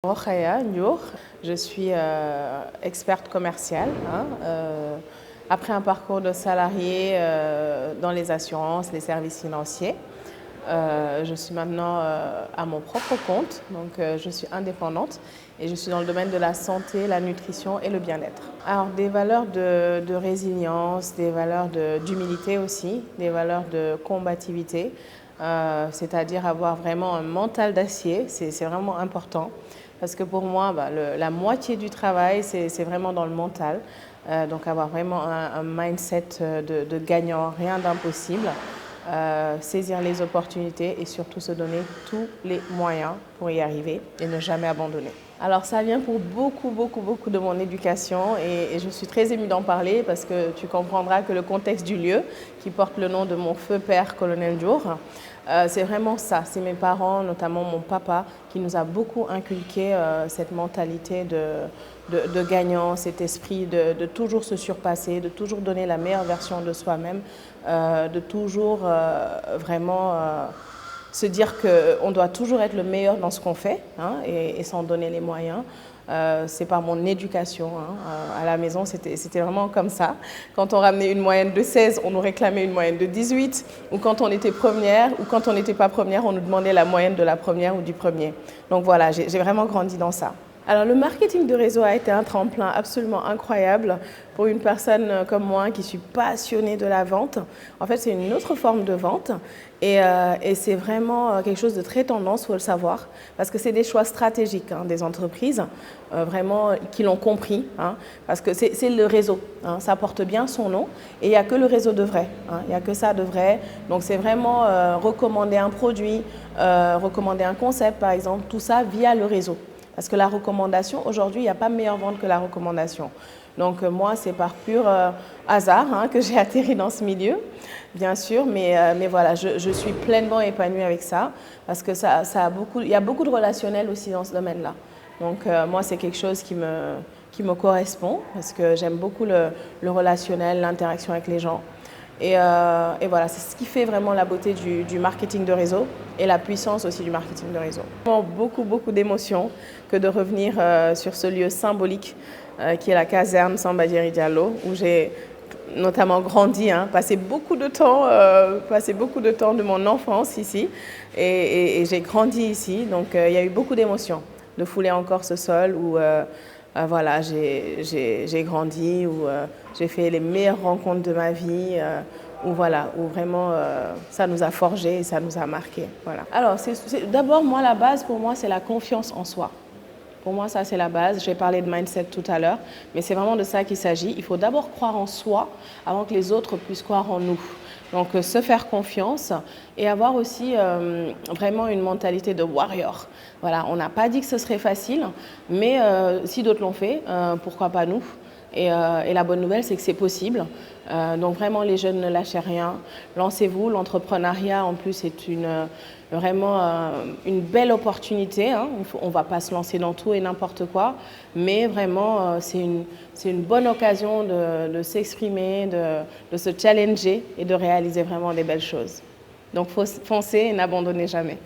Rokhaya Ndiour, je suis experte commerciale. Après un parcours de salarié dans les assurances, les services financiers, je suis maintenant à mon propre compte, donc je suis indépendante et je suis dans le domaine de la santé, la nutrition et le bien-être. Alors des valeurs de résilience, des valeurs d'humilité aussi, des valeurs de combativité, c'est-à-dire avoir vraiment un mental d'acier, c'est vraiment important. Parce que pour moi, la moitié du travail, c'est vraiment dans le mental. Donc avoir vraiment un mindset de gagnant, rien d'impossible. Saisir les opportunités et surtout se donner tous les moyens pour y arriver et ne jamais abandonner. Alors ça vient pour beaucoup de mon éducation et je suis très émue d'en parler parce que tu comprendras que le contexte du lieu qui porte le nom de mon feu père, colonel Ndiour, c'est vraiment ça. C'est mes parents, notamment mon papa, qui nous a beaucoup inculqué cette mentalité de gagnant, cet esprit de toujours se surpasser, de toujours donner la meilleure version de soi-même, de toujours vraiment se dire qu'on doit toujours être le meilleur dans ce qu'on fait et s'en donner les moyens. C'est par mon éducation. À la maison, c'était vraiment comme ça. Quand on ramenait une moyenne de 16, on nous réclamait une moyenne de 18. Ou quand on était première, ou quand on n'était pas première, on nous demandait la moyenne de la première ou du premier. Donc voilà, j'ai vraiment grandi dans ça. Alors le marketing de réseau a été un tremplin absolument incroyable pour une personne comme moi qui suis passionnée de la vente. En fait, c'est une autre forme de vente et c'est vraiment quelque chose de très tendance, il faut le savoir, parce que c'est des choix stratégiques des entreprises, vraiment qui l'ont compris, parce que c'est le réseau, ça porte bien son nom et il n'y a que le réseau de vrai, il n'y a que ça de vrai. Donc c'est vraiment recommander un produit, recommander un concept par exemple, tout ça via le réseau. Parce que la recommandation, aujourd'hui, il n'y a pas meilleure vente que la recommandation. Donc moi, c'est par pur hasard que j'ai atterri dans ce milieu, bien sûr, mais voilà, je suis pleinement épanouie avec ça, parce que il y a beaucoup de relationnel aussi dans ce domaine-là. Donc moi, c'est quelque chose qui me correspond, parce que j'aime beaucoup le relationnel, l'interaction avec les gens. Et voilà, c'est ce qui fait vraiment la beauté du marketing de réseau et la puissance aussi du marketing de réseau. Beaucoup d'émotions que de revenir sur ce lieu symbolique qui est la caserne Samba Diéry Diallo, où j'ai notamment grandi, passé beaucoup de temps de mon enfance ici et j'ai grandi ici. Donc il y a eu beaucoup d'émotions de fouler encore ce sol où voilà, j'ai grandi, où j'ai fait les meilleures rencontres de ma vie, où vraiment ça nous a forgés et ça nous a marqués. Voilà. Alors d'abord, moi, la base pour moi, c'est la confiance en soi. Pour moi, ça, c'est la base. J'ai parlé de mindset tout à l'heure, mais c'est vraiment de ça qu'il s'agit. Il faut d'abord croire en soi avant que les autres puissent croire en nous. Donc, se faire confiance et avoir aussi vraiment une mentalité de warrior. Voilà, on n'a pas dit que ce serait facile, mais si d'autres l'ont fait, pourquoi pas nous ? Et la bonne nouvelle, c'est que c'est possible. Donc vraiment, les jeunes ne lâchez rien. Lancez-vous. L'entrepreneuriat, en plus, est vraiment une belle opportunité. On ne va pas se lancer dans tout et n'importe quoi, mais vraiment, c'est une bonne occasion de s'exprimer, de se challenger et de réaliser vraiment des belles choses. Donc, foncez et n'abandonnez jamais.